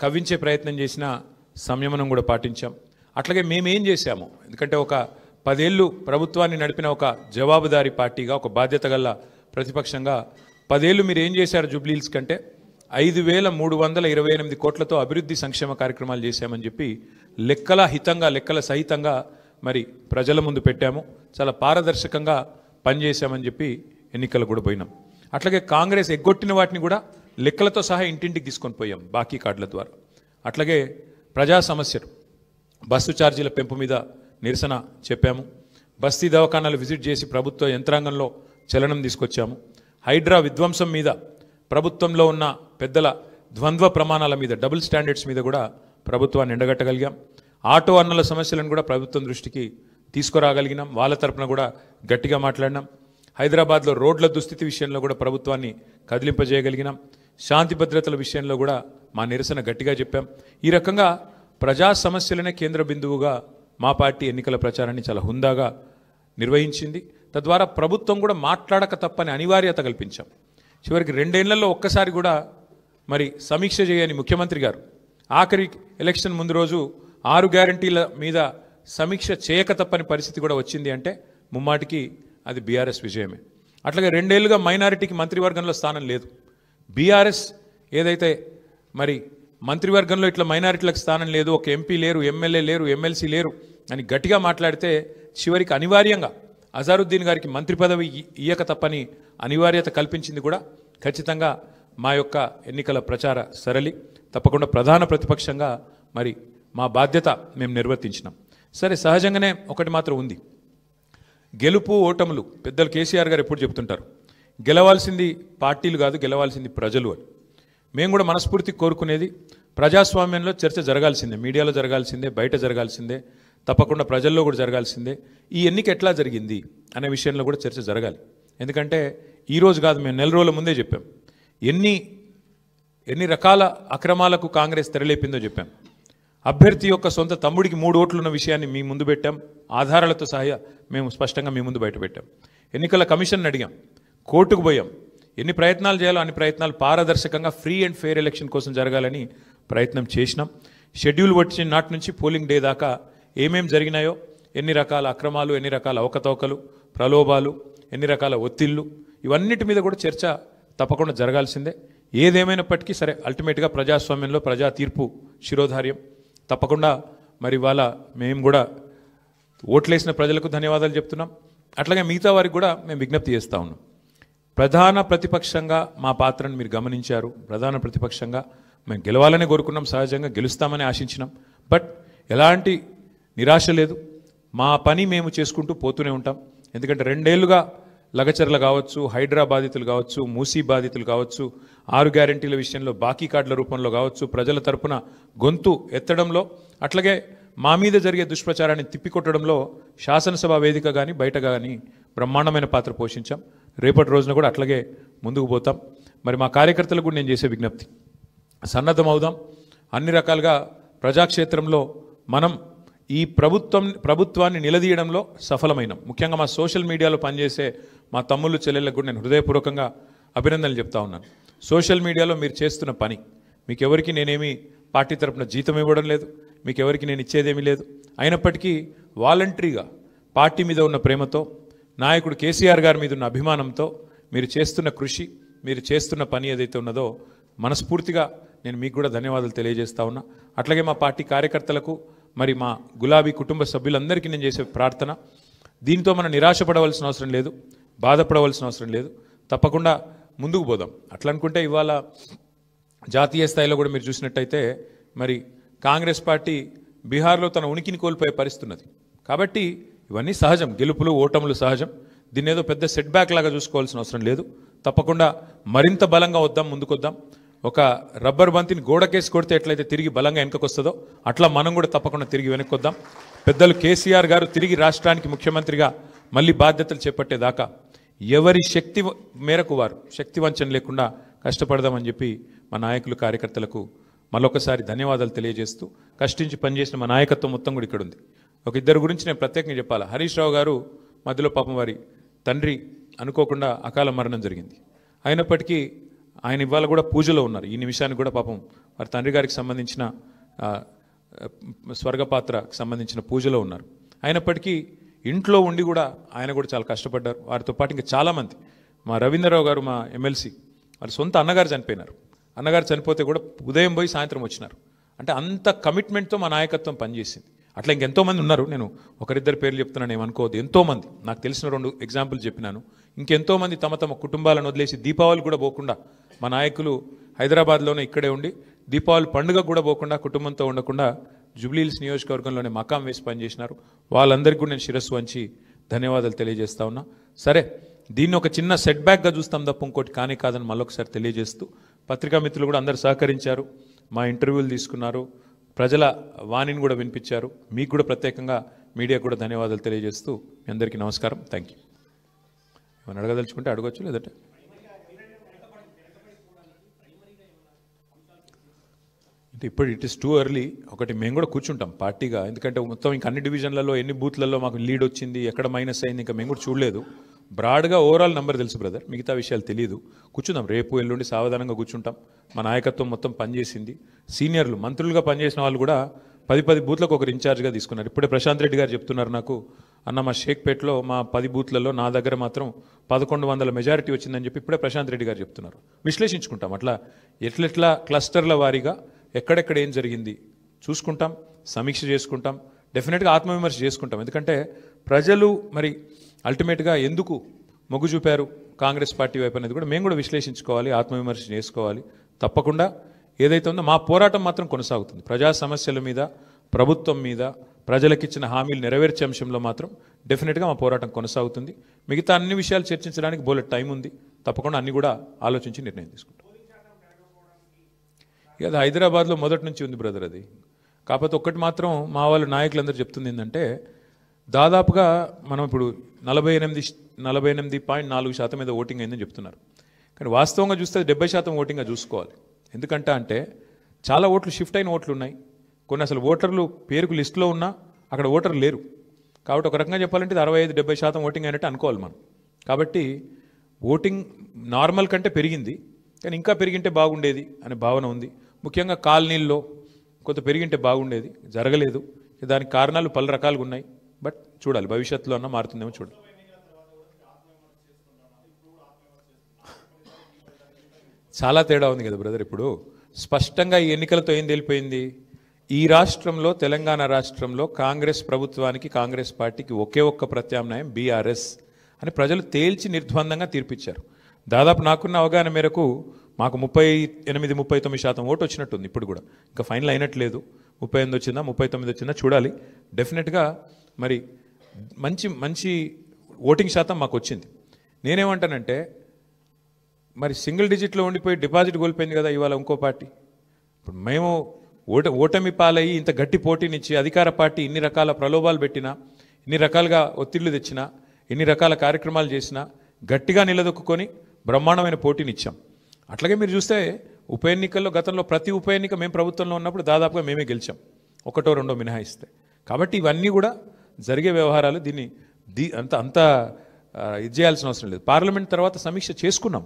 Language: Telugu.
కవ్వించే ప్రయత్నం చేసిన సంయమనం కూడా పాటించాం. అట్లాగే మేమేం చేశాము, ఎందుకంటే ఒక 10 ఏళ్ళు ప్రభుత్వాన్ని నడిపిన ఒక జవాబుదారీ పార్టీగా, ఒక బాధ్యత గల ప్రతిపక్షంగా 10 ఏళ్ళు మీరు ఏం చేశారు జూబ్లీహిల్స్ కంటే 5,328 కోట్లతో అభివృద్ధి సంక్షేమ కార్యక్రమాలు చేశామని చెప్పి లెక్కల హితంగా, లెక్కల సహితంగా మరి ప్రజల ముందు పెట్టాము. చాలా పారదర్శకంగా పనిచేశామని చెప్పి ఎన్నికలు కూడా పోయినాం. అట్లాగే కాంగ్రెస్ ఎగ్గొట్టిన వాటిని కూడా లెక్కలతో సహా ఇంటింటికి తీసుకొని పోయాం బాకీ కార్డుల ద్వారా. అట్లాగే ప్రజా సమస్యలు, బస్సు ఛార్జీల పెంపు మీద నిరసన చెప్పాము. బస్తీ దవాఖానాలు విజిట్ చేసి ప్రభుత్వ యంత్రాంగంలో చలనం తీసుకొచ్చాము. హైడ్రా విధ్వంసం మీద, ప్రభుత్వంలో ఉన్న పెద్దల ద్వంద్వ ప్రమాణాల మీద, డబుల్ స్టాండర్డ్స్ మీద కూడా ప్రభుత్వాన్ని ఎండగట్టగలిగాం. ఆటో అన్నల సమస్యలను కూడా ప్రభుత్వం దృష్టికి తీసుకురాగలిగినాం. వాళ్ళ తరపున కూడా గట్టిగా మాట్లాడినాం. హైదరాబాద్లో రోడ్ల దుస్థితి విషయంలో కూడా ప్రభుత్వాన్ని కదిలింపజేయగలిగినాం. శాంతి భద్రతల విషయంలో కూడా మా నిరసన గట్టిగా చెప్పాం. ఈ రకంగా ప్రజా సమస్యలనే కేంద్ర బిందువుగా మా పార్టీ ఎన్నికల ప్రచారాన్ని చాలా హుందాగా నిర్వహించింది. తద్వారా ప్రభుత్వం కూడా మాట్లాడక తప్పని అనివార్యత కల్పించాం. చివరికి 2 ఏళ్లలో ఒక్కసారి కూడా మరి సమీక్ష చేయని ముఖ్యమంత్రి గారు ఆఖరి ఎలక్షన్ ముందు రోజు 6 గ్యారంటీల మీద సమీక్ష చేయక తప్పని పరిస్థితి కూడా వచ్చింది అంటే ముమ్మాటికి అది బీఆర్ఎస్ విజయమే. అట్లాగే 2 ఏళ్లుగా మైనారిటీకి మంత్రివర్గంలో స్థానం లేదు. బీఆర్ఎస్ ఏదైతే మరి మంత్రివర్గంలో ఇట్లా మైనారిటీలకు స్థానం లేదు, ఒక ఎంపీ లేరు, ఎమ్మెల్యే లేరు, ఎమ్మెల్సీ లేరు అని గట్టిగా మాట్లాడితే చివరికి అనివార్యంగా అజారుద్దీన్ గారికి మంత్రి పదవి ఇయ్యక తప్పని అనివార్యత కల్పించింది కూడా ఖచ్చితంగా మా యొక్క ఎన్నికల ప్రచార సరళి. తప్పకుండా ప్రధాన ప్రతిపక్షంగా మరి మా బాధ్యత మేము నిర్వర్తించినాం. సరే, సహజంగానే ఒకటి మాత్రం ఉంది, గెలుపు ఓటములు పెద్దలు కేసీఆర్ గారు ఎప్పుడు చెప్తుంటారు, గెలవాల్సింది పార్టీలు కాదు, గెలవాల్సింది ప్రజలు అని. మేము కూడా మనస్ఫూర్తి కోరుకునేది ప్రజాస్వామ్యంలో చర్చ జరగాల్సిందే, మీడియాలో జరగాల్సిందే, బయట జరగాల్సిందే, తప్పకుండా ప్రజల్లో కూడా జరగాల్సిందే. ఈ ఎన్నిక ఎట్లా జరిగింది అనే విషయంలో కూడా చర్చ జరగాలి. ఎందుకంటే ఈరోజు కాదు, మేము 4 రోజుల ముందే చెప్పాం ఎన్ని రకాల అక్రమాలకు కాంగ్రెస్ తెరలేపిందో చెప్పాం. అభ్యర్థి యొక్క సొంత తమ్ముడికి 3 ఓట్లున్న విషయాన్ని మీ ముందు పెట్టాం. ఆధారాలతో సహా మేము స్పష్టంగా మీ ముందు బయట పెట్టాం. ఎన్నికల కమిషన్ అడిగాం, కోర్టుకు పోయాం. ఎన్ని ప్రయత్నాలు చేయాలో అన్ని ప్రయత్నాలు పారదర్శకంగా ఫ్రీ అండ్ ఫెయిర్ ఎలక్షన్ కోసం జరగాలని ప్రయత్నం చేసినాం. షెడ్యూల్ వచ్చిన నాటి నుంచి పోలింగ్ డే దాకా ఏమేం జరిగినాయో, ఎన్ని రకాల అక్రమాలు, ఎన్ని రకాల అవకతవకలు, ప్రలోభాలు, ఎన్ని రకాల ఒత్తిళ్లు, ఇవన్నిటి మీద కూడా చర్చ తప్పకుండా జరగాల్సిందే. ఏదేమైనప్పటికీ సరే, అల్టిమేట్గా ప్రజాస్వామ్యంలో ప్రజా తీర్పు శిరోధార్యం. తప్పకుండా మరి ఇవాళ మేము కూడా ఓట్లేసిన ప్రజలకు ధన్యవాదాలు చెప్తున్నాం. అట్లాగే మిగతా వారికి కూడా మేము విజ్ఞప్తి చేస్తూ ఉన్నాం. ప్రధాన ప్రతిపక్షంగా మా పాత్రను మీరు గమనించారు. ప్రధాన ప్రతిపక్షంగా మేము గెలవాలనే కోరుకున్నాం, సహజంగా గెలుస్తామని ఆశించినాం. బట్ ఎలాంటి నిరాశ లేదు, మా పని మేము చేసుకుంటూ పోతూనే ఉంటాం. ఎందుకంటే 2 ఏళ్లుగా లగచర్ల కావచ్చు, హైడ్రా బాధితులు కావచ్చు, మూసీ బాధితులు కావచ్చు, 6 గ్యారంటీల విషయంలో బాకీ కార్డుల రూపంలో కావచ్చు, ప్రజల తరపున గొంతు ఎత్తడంలో, అట్లాగే మా మీద జరిగే దుష్ప్రచారాన్ని తిప్పికొట్టడంలో శాసనసభ వేదిక కానీ బయట కానీ బ్రహ్మాండమైన పాత్ర పోషించాం. రేపటి రోజున కూడా అట్లాగే ముందుకు పోతాం. మరి మా కార్యకర్తలకు కూడా నేను చేసే విజ్ఞప్తి, సన్నద్ధం అవుదాం. అన్ని రకాలుగా ప్రజాక్షేత్రంలో మనం ఈ ప్రభుత్వాన్ని నిలదీయడంలో సఫలమైనాం. ముఖ్యంగా మా సోషల్ మీడియాలో పనిచేసే మా తమ్ముళ్ళు చెల్లెళ్ళకు కూడా నేను హృదయపూర్వకంగా అభినందనలు చెప్తా ఉన్నాను. సోషల్ మీడియాలో మీరు చేస్తున్న పని, మీకెవరికి నేనేమి పార్టీ తరపున జీతం ఇవ్వడం లేదు, మీకెవరికి నేను ఇచ్చేదేమీ లేదు. అయినప్పటికీ వాలంటరీగా పార్టీ మీద ఉన్న ప్రేమతో, నాయకుడు కేసీఆర్ గారి మీద ఉన్న అభిమానంతో మీరు చేస్తున్న కృషి, మీరు చేస్తున్న పని ఏదైతే ఉన్నదో మనస్ఫూర్తిగా నేను మీకు కూడా ధన్యవాదాలు తెలియజేస్తా ఉన్నా. అట్లాగే మా పార్టీ కార్యకర్తలకు, మరి మా గులాబీ కుటుంబ సభ్యులందరికీ నేను చేసే ప్రార్థన, దీంతో మనం నిరాశపడవలసిన అవసరం లేదు, బాధపడవలసిన అవసరం లేదు. తప్పకుండా ముందుకు పోదాం. అట్లా అనుకుంటే ఇవాళ జాతీయ స్థాయిలో కూడా మీరు చూసినట్టయితే మరి కాంగ్రెస్ పార్టీ బీహార్లో తన ఉనికిని కోల్పోయే పరిస్థితి ఉన్నది. కాబట్టి ఇవన్నీ సహజం, గెలుపులు ఓటములు సహజం. దీన్ని ఏదో పెద్ద సెట్ బ్యాక్ లాగా చూసుకోవాల్సిన అవసరం లేదు. తప్పకుండా మరింత బలంగా వద్దాం, ముందుకొద్దాం. ఒక రబ్బర్ బంతిని గోడకేసి కొడితే ఎట్లయితే తిరిగి బలంగా వెనకకు వస్తుందో అట్లా మనం కూడా తప్పకుండా తిరిగి వెనక్కొద్దాం. పెద్దలు కేసీఆర్ గారు తిరిగి రాష్ట్రానికి ముఖ్యమంత్రిగా మళ్ళీ బాధ్యతలు చేపట్టేదాకా ఎవరి శక్తి మేరకు వారు శక్తి వంచన లేకుండా కష్టపడదామని చెప్పి మా నాయకులు కార్యకర్తలకు మరొకసారి ధన్యవాదాలు తెలియజేస్తూ, కష్టించి పనిచేసిన మా నాయకత్వం మొత్తం కూడా ఇక్కడ ఉంది. ఒక ఇద్దరు గురించి నేను ప్రత్యేకంగా చెప్పాలి. హరీష్ రావు గారు మధ్యలో పాపం వారి తండ్రి అనుకోకుండా అకాల మరణం జరిగింది. అయినప్పటికీ ఆయన ఇవాళ కూడా పూజలో ఉన్నారు. ఈ నిమిషానికి కూడా పాపం వారి తండ్రి గారికి సంబంధించిన స్వర్గపాత్రకు సంబంధించిన పూజలో ఉన్నారు. అయినప్పటికీ ఇంట్లో ఉండి కూడా ఆయన కూడా చాలా కష్టపడ్డారు. వారితో పాటు ఇంకా చాలామంది, మా రవీంద్రరావు గారు మా ఎమ్మెల్సీ, వాళ్ళ సొంత అన్నగారు చనిపోయినారు. అన్నగారు చనిపోతే కూడా ఉదయం పోయి సాయంత్రం వచ్చినారు. అంటే అంత కమిట్మెంట్తో మా నాయకత్వం పనిచేసింది. అట్లా ఇంకెంతోమంది ఉన్నారు. నేను ఒకరిద్దరు పేర్లు చెప్తున్నాను, ఏమనుకోవద్దు. ఎంతోమంది నాకు తెలిసిన 2 ఎగ్జాంపుల్ చెప్పినాను. ఇంకెంతోమంది తమ తమ కుటుంబాలను వదిలేసి దీపావళి కూడా పోకుండా, మా నాయకులు హైదరాబాద్లోనే ఇక్కడే ఉండి దీపావళి పండుగ కూడా పోకుండా, కుటుంబంతో ఉండకుండా జూబ్లీహిల్స్ నియోజకవర్గంలోనే మకాం వేసి పనిచేసినారు. వాళ్ళందరికీ కూడా నేను శిరస్సు వంచి ధన్యవాదాలు తెలియజేస్తా ఉన్నా. సరే, దీన్ని ఒక చిన్న సెట్ బ్యాక్గా చూస్తాం తప్ప ఇంకోటి కానీ కాదని మళ్ళొకసారి తెలియజేస్తూ, పత్రికా మిత్రులు కూడా అందరు సహకరించారు, మా ఇంటర్వ్యూలు తీసుకున్నారు, ప్రజల వాణిని కూడా వినిపించారు. మీకు కూడా ప్రత్యేకంగా మీడియా కూడా ధన్యవాదాలు తెలియజేస్తూ మీ అందరికీ నమస్కారం. Thank you. ఏమైనా అడగదలుచుకుంటే అడగచ్చు, లేదంటే అంటే ఇప్పుడు ఇట్ ఈస్ టూ ఎర్లీ. ఒకటి మేము కూడా కూర్చుంటాం పార్టీగా, ఎందుకంటే మొత్తం ఇంకా అన్ని డివిజన్లలో ఎన్ని బూత్లలో మాకు లీడ్ వచ్చింది, ఎక్కడ మైనస్ అయింది, ఇంకా మేము కూడా చూడలేదు. బ్రాడ్గా ఓవరాల్ నెంబర్ తెలుసు బ్రదర్, మిగతా విషయాలు తెలియదు. కూర్చుందాం, రేపు ఎల్లుండి సావధానంగా కూర్చుంటాం. మా నాయకత్వం మొత్తం పనిచేసింది. సీనియర్లు మంత్రులుగా పనిచేసిన వాళ్ళు కూడా 10 బూత్లకు ఒకరు ఇన్ఛార్జ్గా తీసుకున్నారు. ఇప్పుడే ప్రశాంత్ రెడ్డి గారు చెప్తున్నారు నాకు, అన్న మా షేక్పేటలో మా 10 బూత్లలో నా దగ్గర మాత్రం 1100 మెజారిటీ వచ్చిందని చెప్పి ఇప్పుడే ప్రశాంత్ రెడ్డి గారు చెప్తున్నారు. విశ్లేషించుకుంటాం, అట్లా ఎట్లెట్లా క్లస్టర్ల వారీగా ఎక్కడెక్కడ ఏం జరిగింది చూసుకుంటాం, సమీక్ష చేసుకుంటాం, డెఫినెట్గా ఆత్మవిమర్శ చేసుకుంటాం. ఎందుకంటే ప్రజలు మరి అల్టిమేట్గా ఎందుకు మొగ్గు చూపారు కాంగ్రెస్ పార్టీ వైపు అనేది కూడా మేము కూడా విశ్లేషించుకోవాలి, ఆత్మవిమర్శ చేసుకోవాలి. తప్పకుండా ఏదైతే ఉందో మా పోరాటం మాత్రం కొనసాగుతుంది. ప్రజా సమస్యల మీద, ప్రభుత్వం మీద, ప్రజలకిచ్చిన హామీలు నెరవేర్చే అంశంలో మాత్రం డెఫినెట్గా మా పోరాటం కొనసాగుతుంది. మిగతా అన్ని విషయాలు చర్చించడానికి బోలెడ్ టైం ఉంది. తప్పకుండా అన్ని కూడా ఆలోచించి నిర్ణయం తీసుకుంటాం. ఇక అది హైదరాబాద్లో మొదటి నుంచి ఉంది బ్రదర్ అది. కాకపోతే ఒక్కటి మాత్రం మా వాళ్ళు నాయకులందరూ చెప్తుంది ఏంటంటే, దాదాపుగా మనం ఇప్పుడు 48.4% మీద ఓటింగ్ అయిందని చెప్తున్నారు. కానీ వాస్తవంగా చూస్తే 70% ఓటింగ్గా చూసుకోవాలి. ఎందుకంటే అంటే చాలా ఓట్లు షిఫ్ట్ అయిన ఓట్లు ఉన్నాయి, కొన్ని అసలు ఓటర్లు పేరుకు లిస్టులో ఉన్నా అక్కడ ఓటర్లు లేరు. కాబట్టి ఒక రకంగా చెప్పాలంటే 65-70% ఓటింగ్ అయినట్టు అనుకోవాలి మనం. కాబట్టి ఓటింగ్ నార్మల్ కంటే పెరిగింది, కానీ ఇంకా పెరిగింటే బాగుండేది అనే భావన ఉంది. ముఖ్యంగా కాలనీల్లో కొంత పెరిగింటే బాగుండేది, జరగలేదు. దానికి కారణాలు పలు రకాలుగా ఉన్నాయి. బట్ చూడాలి, భవిష్యత్తులో అన్నా మారుతుందేమో చూడాలి. చాలా తేడా ఉంది కదా బ్రదర్. ఇప్పుడు స్పష్టంగా ఈ ఎన్నికలతో ఏం తెలిపోయింది, ఈ రాష్ట్రంలో, తెలంగాణ రాష్ట్రంలో కాంగ్రెస్ ప్రభుత్వానికి, కాంగ్రెస్ పార్టీకి ఒకే ఒక్క ప్రత్యామ్నాయం బీఆర్ఎస్ అని ప్రజలు తేల్చి నిర్ద్వందంగా తీర్పిచ్చారు. దాదాపు నాకున్న అవగాహన మేరకు మాకు 38-39% ఓటు వచ్చినట్టుంది. ఇప్పుడు కూడా ఇంకా ఫైనల్ అయినట్లేదు. 38 వచ్చిందా 39 వచ్చిందా చూడాలి. డెఫినెట్గా మరి మంచి ఓటింగ్ శాతం మాకు వచ్చింది. నేనేమంటానంటే, మరి సింగిల్ డిజిట్లో ఉండిపోయి డిపాజిట్ కోల్పోయింది కదా ఇవాళ ఇంకో పార్టీ. ఇప్పుడు మేము ఓటమి పాలయ్యి ఇంత గట్టి పోటీనిచ్చి అధికార పార్టీ ఇన్ని రకాల ప్రలోభాలు పెట్టినా, ఇన్ని రకాలుగా ఒత్తిళ్లు తెచ్చినా, ఎన్ని రకాల కార్యక్రమాలు చేసినా గట్టిగా నిలదొక్కుని బ్రహ్మాండమైన పోటీనిచ్చాం. అట్లాగే మీరు చూస్తే ఉప ఎన్నికల్లో గతంలో ప్రతి ఉప ఎన్నిక మేము ప్రభుత్వంలో ఉన్నప్పుడు దాదాపుగా మేమే గెలిచాం, 1-2 మినహాయిస్తే. కాబట్టి ఇవన్నీ కూడా జరిగే వ్యవహారాలు. దీన్ని అంత ఇది చేయాల్సిన అవసరం లేదు. పార్లమెంట్ తర్వాత సమీక్ష చేసుకున్నాం.